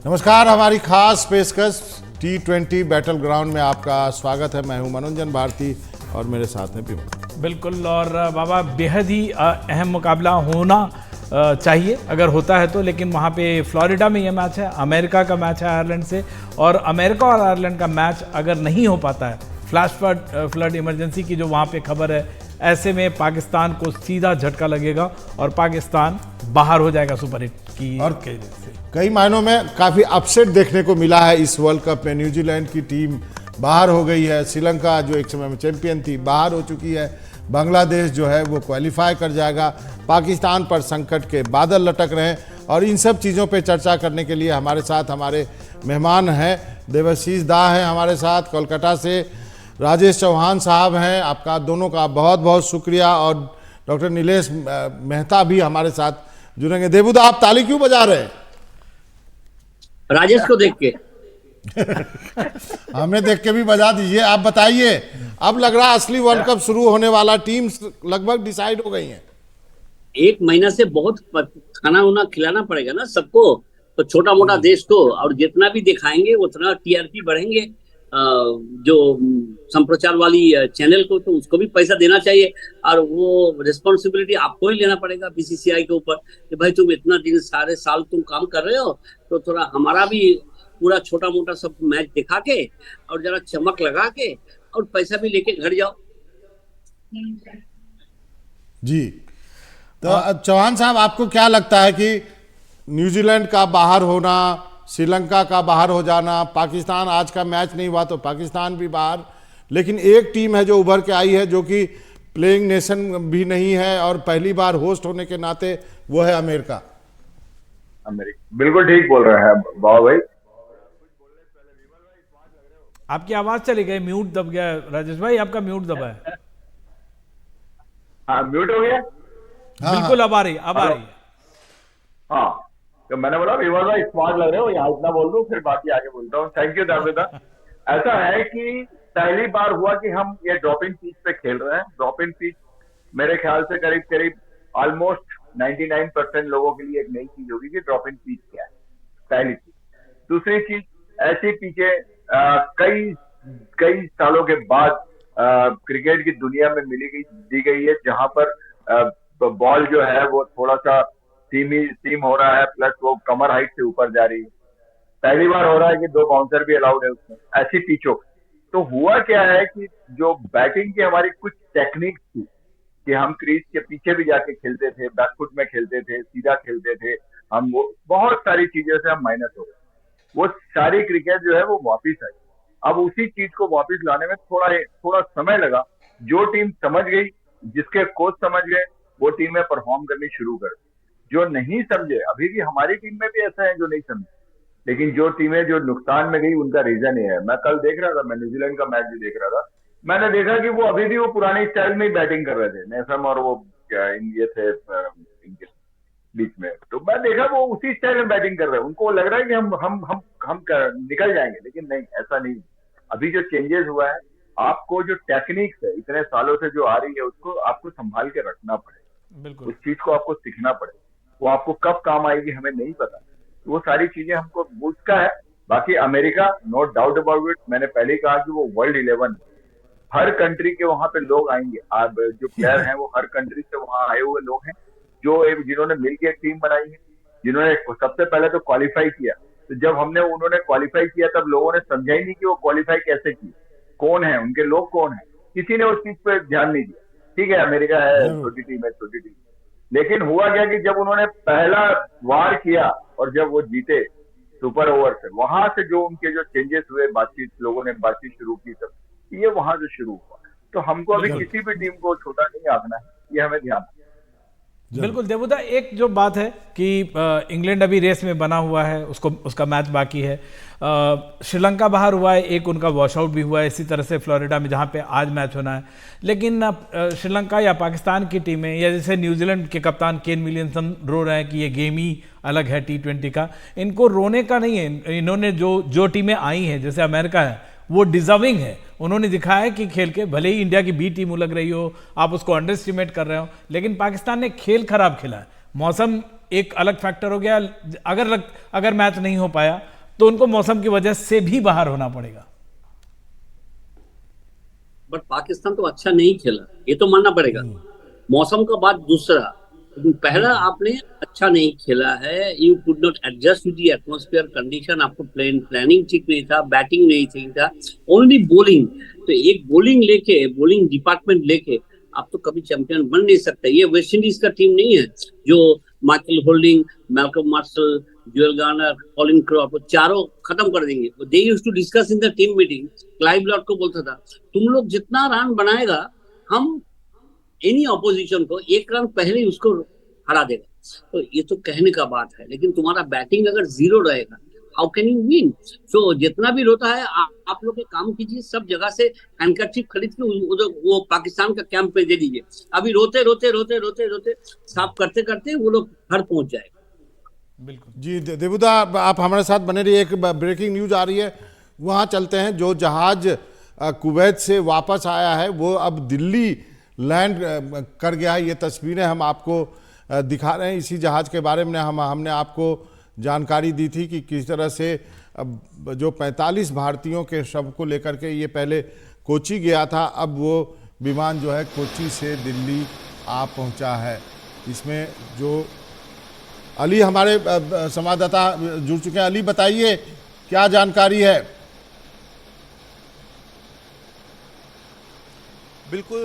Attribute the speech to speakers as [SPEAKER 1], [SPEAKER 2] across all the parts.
[SPEAKER 1] नमस्कार, हमारी खास पेशकश T20 बैटल ग्राउंड में आपका स्वागत है। मैं हूं मनोरंजन भारती और मेरे साथ हैं विमल।
[SPEAKER 2] बिल्कुल। और बाबा, बेहद ही अहम मुकाबला होना चाहिए अगर होता है तो, लेकिन वहाँ पे फ्लोरिडा में ये मैच है, अमेरिका का मैच है आयरलैंड से, और अमेरिका और आयरलैंड का मैच अगर नहीं हो पाता है, फ्लैश फ्लड इमरजेंसी की जो वहाँ पे खबर है, ऐसे में पाकिस्तान को सीधा झटका लगेगा और पाकिस्तान बाहर हो जाएगा सुपर हिट की।
[SPEAKER 1] और कई मायनों में काफ़ी अपसेट देखने को मिला है इस वर्ल्ड कप में। न्यूजीलैंड की टीम बाहर हो गई है, श्रीलंका जो एक समय में चैंपियन थी बाहर हो चुकी है, बांग्लादेश जो है वो क्वालिफाई कर जाएगा, पाकिस्तान पर संकट के बादल लटक रहे हैं। और इन सब चीज़ों पे चर्चा करने के लिए हमारे साथ हमारे मेहमान हैं। देवाशीष दा हैं हमारे साथ कोलकाता से, राजेश चौहान साहब हैं, आपका दोनों का बहुत बहुत शुक्रिया, और डॉक्टर नीलेश मेहता भी हमारे साथ जुड़ेंगे। देबूदा, आप ताली क्यों बजा रहे हैं?
[SPEAKER 3] राजेश को देख के
[SPEAKER 1] हमें देख के भी बजा दीजिए। आप बताइए, अब लग रहा है असली वर्ल्ड कप शुरू होने वाला, टीम लगभग डिसाइड हो गई हैं।
[SPEAKER 3] एक महीना से बहुत खाना उना खिलाना पड़ेगा ना सबको, तो छोटा मोटा देश को, और जितना भी दिखाएंगे उतना टीआरपी बढ़ेंगे। जो संप्रचार वाली चैनल को, तो उसको भी पैसा देना चाहिए, और वो रिस्पॉन्सिबिलिटी आपको ही लेना पड़ेगा बीसीसीआई के ऊपर कि भाई तुम इतना दिन सारे साल तुम काम कर रहे हो, तो थोड़ा हमारा भी पूरा छोटा मोटा सब मैच दिखा के और जरा चमक लगा के और पैसा भी लेके घर जाओ।
[SPEAKER 1] जी, तो चौहान साहब, आपको क्या लगता है कि न्यूजीलैंड का बाहर होना, श्रीलंका का बाहर हो जाना, पाकिस्तान आज का मैच नहीं हुआ तो पाकिस्तान भी बाहर, लेकिन एक टीम है जो उभर के आई है जो कि प्लेइंग नेशन भी नहीं है और पहली बार होस्ट होने के नाते वो है अमेरिका।
[SPEAKER 4] बिल्कुल ठीक बोल रहे हैं बाबा भाई।
[SPEAKER 2] आपकी आवाज चली गई, म्यूट दब गया। राजेश भाई, आपका म्यूट दबा है।
[SPEAKER 4] हाँ, म्यूट हो गया।
[SPEAKER 2] बिल्कुल, अब आ रही है।
[SPEAKER 4] हाँ, तो मैंने बोला विमल भाई स्मार्ट लग रहे हो, यहाँ इतना बोल दूं फिर बाकी आगे बोलता हूँ। थैंक यू दावेदा। ऐसा है कि पहली बार हुआ कि हम ये ड्रॉपिंग पिच पे खेल रहे हैं। ड्रॉपिंग पिच मेरे ख्याल से करीब करीब ऑलमोस्ट 99% लोगों के लिए एक नई चीज होगी कि ड्रॉपिंग पिच क्या है, पहली चीज। दूसरी चीज, ऐसी पिचें कई सालों के बाद क्रिकेट की दुनिया में दी गई है, जहां पर बॉल जो है वो थोड़ा सा सीम हो रहा है, प्लस वो कमर हाइट से ऊपर जा रही है। पहली बार हो रहा है कि 2 बाउंसर भी अलाउड है उसमें, ऐसी पिचों। तो हुआ क्या है कि जो बैटिंग की हमारी कुछ टेक्निक थी कि हम क्रीज के पीछे भी जाके खेलते थे, बैकफुट में खेलते थे, सीधा खेलते थे हम, वो बहुत सारी चीजों से हम माइनस हो गए। वो सारी क्रिकेट जो है वो वापिस आई। अब उसी चीज को वापिस लाने में थोड़ा समय लगा। जो टीम समझ गई, जिसके कोच समझ गए, वो टीमें परफॉर्म करनी शुरू कर दी। जो नहीं समझे, अभी भी हमारी टीम में भी ऐसा है जो नहीं समझे, लेकिन जो टीमें जो नुकसान में गई उनका रीजन ये है। मैं कल देख रहा था, मैं न्यूजीलैंड का मैच भी देख रहा था, मैंने देखा कि वो अभी भी वो पुराने स्टाइल में ही बैटिंग कर रहे थे, नेसम और वो ये थे इनके बीच में। तो मैं देखा वो उसी स्टाइल में बैटिंग कर रहे हैं। उनको लग रहा है कि हम निकल जाएंगे, लेकिन नहीं, ऐसा नहीं। अभी जो चेंजेस हुआ है, आपको जो टेक्निक्स है इतने सालों से जो आ रही है, उसको आपको संभाल के रखना पड़ेगा।
[SPEAKER 2] बिल्कुल,
[SPEAKER 4] उस चीज को आपको सीखना पड़ेगा। वो आपको कब काम आएगी हमें नहीं पता। तो वो सारी चीजें हमको उसका है। बाकी America, no doubt about it, मैंने पहले ही कहा कि वो वर्ल्ड 11, हर कंट्री के वहां पे लोग आएंगे। आप जो प्लेयर हैं वो हर कंट्री से वहां आए हुए लोग हैं, जिन्होंने मिलकर एक टीम बनाई है, जिन्होंने सबसे पहले तो क्वालिफाई किया। तो जब उन्होंने क्वालिफाई किया, तब लोगों ने समझा ही नहीं कि वो क्वालिफाई कैसे किए, कौन है उनके लोग, कौन है, किसी ने उस चीज पे ध्यान नहीं दिया। ठीक है, अमेरिका है, छोटी टीम है, छोटी टीम। लेकिन हुआ क्या कि जब उन्होंने पहला वार किया और जब वो जीते सुपर ओवर से, वहां से जो उनके जो चेंजेस हुए, लोगों ने बातचीत शुरू की, तब ये वहां से शुरू हुआ। तो हमको अभी किसी भी टीम को छोटा नहीं आंकना है, ये हमें ध्यान।
[SPEAKER 2] बिल्कुल देवुदा, एक जो बात है कि इंग्लैंड अभी रेस में बना हुआ है, उसका मैच बाकी है। श्रीलंका बाहर हुआ है, एक उनका वॉश आउट भी हुआ है, इसी तरह से फ्लोरिडा में जहां पे आज मैच होना है। लेकिन श्रीलंका या पाकिस्तान की टीमें, या जैसे न्यूजीलैंड के कप्तान केन विलियमसन रो रहे हैं कि ये गेम ही अलग है T20 का, इनको रोने का नहीं है। इन्होंने जो टीमें आई हैं, जैसे अमेरिका है, वो डिजर्विंग है। उन्होंने दिखाया है कि खेल के, भले ही इंडिया की बी टीम लग रही हो, आप उसको अंडर एस्टिमेट कर रहे हो, लेकिन पाकिस्तान ने खेल खराब खेला है। मौसम एक अलग फैक्टर हो गया। अगर मैच नहीं हो पाया तो उनको मौसम की वजह से भी बाहर होना पड़ेगा।
[SPEAKER 3] बट पाकिस्तान तो अच्छा नहीं खेला, ये तो मानना पड़ेगा। मौसम का बात दूसरा, पहला आपने अच्छा नहीं खेला है। You could not adjust with the atmosphere condition. आपको प्लानिंग ठीक नहीं था, बैटिंग नहीं ठीक था, ओनली बॉलिंग। तो एक बॉलिंग लेके, बॉलिंग डिपार्टमेंट लेके आप तो कभी चैंपियन बन नहीं सकते। ये वेस्ट इंडीज का टीम नहीं है जो Michael Holding, Malcolm Marshall, Joel Garner, Colin Croft, चारों खत्म कर देंगे। They used to discuss in the team meeting. Clive Lloyd को बोलता था, तुम लोग जितना रन बनाएगा, हम एनी ऑपोजिशन को एक रन पहले ही उसको हरा देगा। तो ये तो कहने का बात है, लेकिन तुम्हारा बैटिंग अगर जीरो रहेगा, हाउ कैन यू विन? सो जितना भी रोता है, आप लोग एक काम कीजिए, सब जगह से हैंडकरचीफ खरीद के वो पाकिस्तान का कैंप पे दे दीजिए। अभी रोते रोते रोते रोते रोते साफ करते करते वो लोग घर पहुंच जाएगा।
[SPEAKER 2] बिल्कुल
[SPEAKER 1] जी देवुदा, आप हमारे साथ बने रहिए। एक ब्रेकिंग न्यूज आ रही है, वहाँ चलते हैं। जो जहाज कुवैत से वापस आया है वो अब दिल्ली लैंड कर गया है। ये तस्वीरें हम आपको दिखा रहे हैं। इसी जहाज के बारे में हमने आपको जानकारी दी थी कि किस तरह से जो 45 भारतीयों के शव को लेकर के ये पहले कोची गया था, अब वो विमान जो है कोची से दिल्ली आ पहुंचा है। इसमें जो अली हमारे संवाददाता जुड़ चुके हैं। अली, बताइए क्या जानकारी है?
[SPEAKER 5] बिल्कुल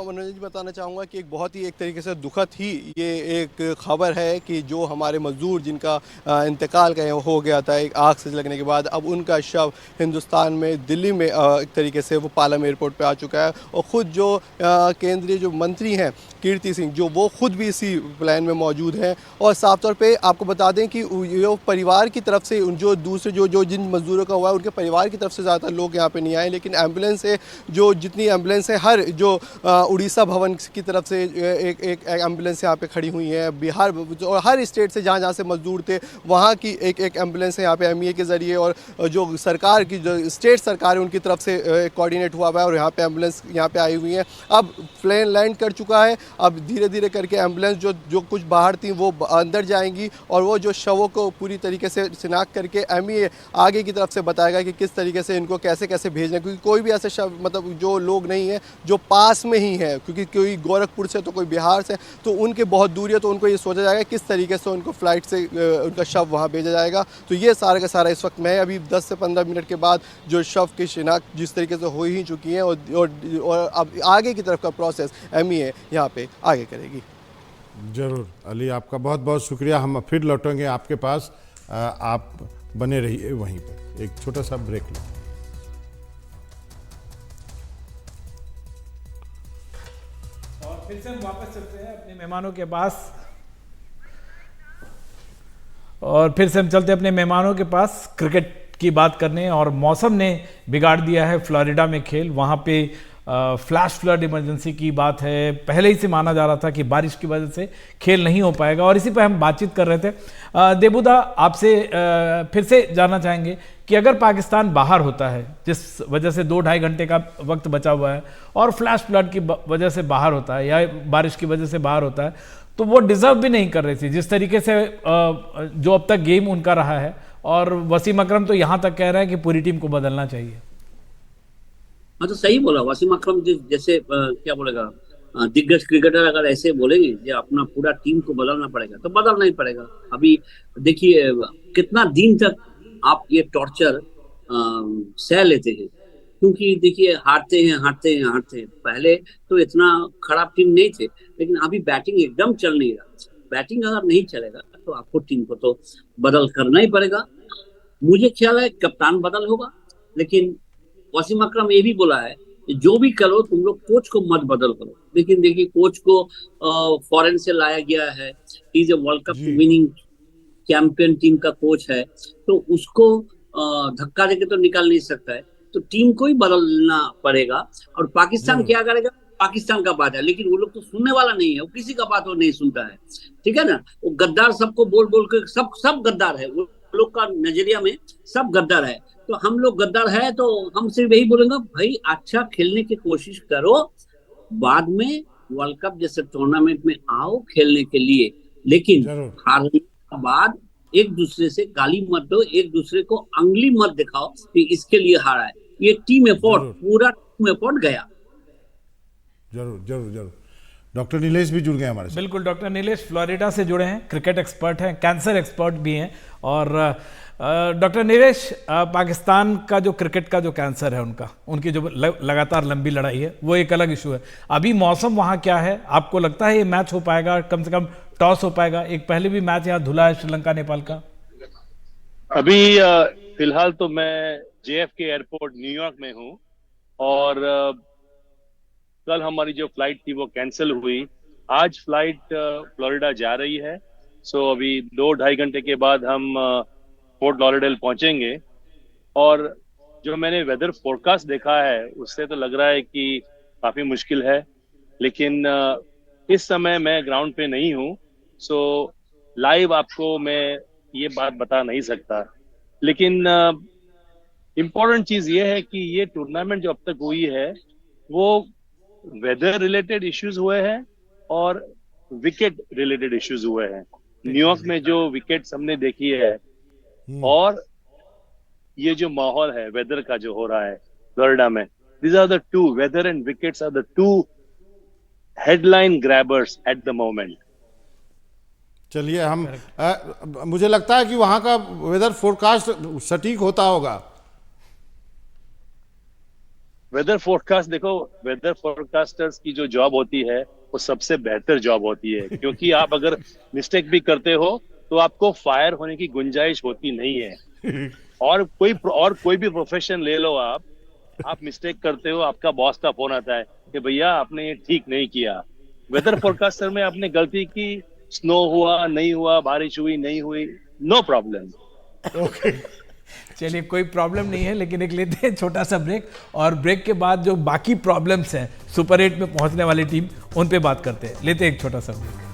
[SPEAKER 5] मनोज जी, बताना चाहूँगा कि एक बहुत ही एक तरीके से दुखद ही ये एक खबर है कि जो हमारे मजदूर जिनका इंतकाल हो गया था एक आग से लगने के बाद, अब उनका शव हिंदुस्तान में दिल्ली में एक तरीके से वो पालम एयरपोर्ट पे आ चुका है। और ख़ुद जो केंद्रीय जो मंत्री हैं कीर्ति सिंह, जो वो खुद भी इसी प्लान में मौजूद हैं। और साफ तौर पे आपको बता दें कि ये परिवार की तरफ से जो दूसरे जो जिन मजदूरों का हुआ है उनके परिवार की तरफ से ज़्यादातर लोग यहाँ पे नहीं आए, लेकिन एम्बुलेंस है, जो जितनी एम्बुलेंस है, हर जो उड़ीसा भवन की तरफ से एक एम्बुलेंस यहाँ पे खड़ी हुई है। बिहार और हर स्टेट से जहाँ से मजदूर थे वहाँ की एक एम्बुलेंस है यहाँ पे एमईए के ज़रिए, और जो सरकार की जो स्टेट सरकार है उनकी तरफ से कोऑर्डिनेट हुआ हुआ है, और यहाँ पे एम्बुलेंस यहाँ पे आई हुई है। अब प्लेन लैंड कर चुका है। अब धीरे धीरे करके एम्बुलेंस जो कुछ बाहर थी वो अंदर जाएंगी, और वो जो शवों को पूरी तरीके से शिनाख्त करके एमईए आगे की तरफ से बताएगा कि किस तरीके से इनको कैसे कैसे भेजना है। क्योंकि कोई भी ऐसे शव, मतलब जो लोग नहीं है जो पास में ही है, क्योंकि कोई गोरखपुर से तो कोई बिहार से, तो उनके बहुत दूरी है, तो उनको ये सोचा जाएगा किस तरीके से उनको फ्लाइट से उनका शव वहाँ भेजा जाएगा। तो ये सारा का सारा इस वक्त मैं अभी 10 से 15 मिनट के बाद जो शव की शिनाख्त जिस तरीके से हो ही चुकी है, और अब आगे की तरफ का प्रोसेस एमईए यहाँ पे आगे करेगी।
[SPEAKER 1] जरूर अली, आपका बहुत बहुत शुक्रिया। हम फिर लौटेंगे आपके पास, आप बने रहिए वहीं पर। एक छोटा सा ब्रेक लें।
[SPEAKER 2] और फिर से हम वापस चलते हैं अपने मेहमानों के पास, और फिर से हम चलते हैं अपने मेहमानों के पास क्रिकेट की बात करने। और मौसम ने बिगाड़ दिया है फ्लोरिडा में खेल। वहाँ पे फ्लैश फ्लड इमरजेंसी की बात है। पहले ही से माना जा रहा था कि बारिश की वजह से खेल नहीं हो पाएगा, और इसी पर हम बातचीत कर रहे थे। देबुदा, आपसे फिर से जानना चाहेंगे कि अगर पाकिस्तान बाहर होता है, जिस वजह से 2-2.5 घंटे का वक्त बचा हुआ है, और फ्लैश फ्लड की वजह से बाहर होता है या बारिश की वजह से बाहर होता है, तो वो डिजर्व भी नहीं कर रही थी जिस तरीके से जो अब तक गेम उनका रहा है। और वसीम अकरम तो यहाँ तक कह रहा है कि पूरी टीम को बदलना चाहिए।
[SPEAKER 3] हाँ, तो सही बोला वसीम अकरम। जैसे क्या बोलेगा, दिग्गज क्रिकेटर अगर ऐसे बोलेंगे कि अपना पूरा टीम को बदलना पड़ेगा, तो बदलना ही पड़ेगा। अभी देखिए कितना दिन तक आप ये टॉर्चर सह लेते हैं, क्योंकि देखिए हारते हैं। पहले तो इतना खराब टीम नहीं थे, लेकिन अभी बैटिंग एकदम चल नहीं रहा। बैटिंग अगर नहीं चलेगा तो आपको टीम को तो बदल करना ही पड़ेगा। मुझे ख्याल है कप्तान बदल होगा, लेकिन वसीम अकरम ये भी बोला है कि जो भी करो तुम लोग कोच को मत बदल करो। लेकिन देखिए कोच को फॉरेन से लाया गया है, is a world cup winning champion team का कोच है, तो उसको धक्का देके तो निकाल नहीं सकता है। तो टीम को ही बदलना पड़ेगा। और पाकिस्तान क्या करेगा, पाकिस्तान का बात है, लेकिन वो लोग तो सुनने वाला नहीं है, वो किसी का बात वो नहीं सुनता है। ठीक है ना, वो गद्दार सबको बोल बोल के सब गद्दार है। वो लोग का नजरिया में सब गद्दार है। तो हम लोग गद्दार है तो हम सिर्फ यही बोलेंगे भाई अच्छा खेलने की कोशिश करो, बाद में वर्ल्ड कप जैसे टूर्नामेंट में आओ खेलने के लिए, लेकिन
[SPEAKER 1] जरूर।
[SPEAKER 3] हारने के बाद एक दूसरे से गाली मत दो, एक दूसरे को अंगली मत दिखाओ कि इसके लिए हारा है। ये टीम एफर्ट,
[SPEAKER 1] जरूर।
[SPEAKER 3] पूरा टीम एफर्ट गया।
[SPEAKER 1] जरूर जरूर जरूर। डॉक्टर नीलेश भी जुड़ गए हमारे साथ।
[SPEAKER 2] बिल्कुल, डॉक्टर नीलेश फ्लोरिडा से जुड़े हैं, क्रिकेट एक्सपर्ट हैं, कैंसर एक्सपर्ट भी हैं। और डॉक्टर नीलेश, पाकिस्तान का जो क्रिकेट का जो कैंसर है उनकी जो लगातार लंबी लड़ाई है वो एक अलग इशू है। अभी मौसम वहाँ क्या है? आपको लगता है ये मैच हो पाएगा, कम से कम टॉस हो पाएगा? एक पहले भी मैच यहाँ धुला है श्रीलंका नेपाल का।
[SPEAKER 6] अभी फिलहाल तो मैं JFK एयरपोर्ट न्यूयॉर्क में हूँ और कल हमारी जो फ्लाइट थी वो कैंसिल हुई। आज फ्लाइट फ्लोरिडा जा रही है। सो अभी 2-2.5 घंटे के बाद हम फोर्ट लॉरेडेल पहुंचेंगे। और जो मैंने वेदर फोरकास्ट देखा है उससे तो लग रहा है कि काफी मुश्किल है, लेकिन इस समय मैं ग्राउंड पे नहीं हूँ, सो लाइव आपको मैं ये बात बता नहीं सकता। लेकिन इम्पोर्टेंट चीज ये है कि ये टूर्नामेंट जो अब तक हुई है वो वेदर रिलेटेड इश्यूज हुए हैं और विकेट रिलेटेड इश्यूज हुए हैं। न्यूयॉर्क में जो विकेट्स हमने देखी है और ये जो माहौल है वेदर का जो हो रहा है फ्लोरिडा में, these are the two, weather and wickets are the two headline grabbers at the moment.
[SPEAKER 1] चलिए हम मुझे लगता है कि वहाँ का वेदर फोरकास्ट सटीक होता होगा।
[SPEAKER 6] वेदर फोरकास्ट, देखो वेदर फोरकास्टर्स की जो जॉब होती है वो सबसे बेहतर जॉब होती है, क्योंकि आप अगर मिस्टेक भी करते हो तो आपको फायर होने की गुंजाइश होती नहीं है। और कोई भी प्रोफेशन ले लो, आप मिस्टेक करते हो, आपका बॉस का फोन आता है कि भैया आपने ये ठीक नहीं किया। वेदर फोरकास्टर में आपने गलती की, स्नो हुआ नहीं हुआ, बारिश हुई नहीं हुई, नो प्रॉब्लम।
[SPEAKER 1] ओके
[SPEAKER 2] चलिए, कोई प्रॉब्लम नहीं है, लेकिन एक लेते हैं छोटा सा ब्रेक, और ब्रेक के बाद जो बाकी प्रॉब्लम्स हैं सुपर 8 में पहुंचने वाली टीम उन पे बात करते हैं। लेते हैं एक छोटा सा ब्रेक।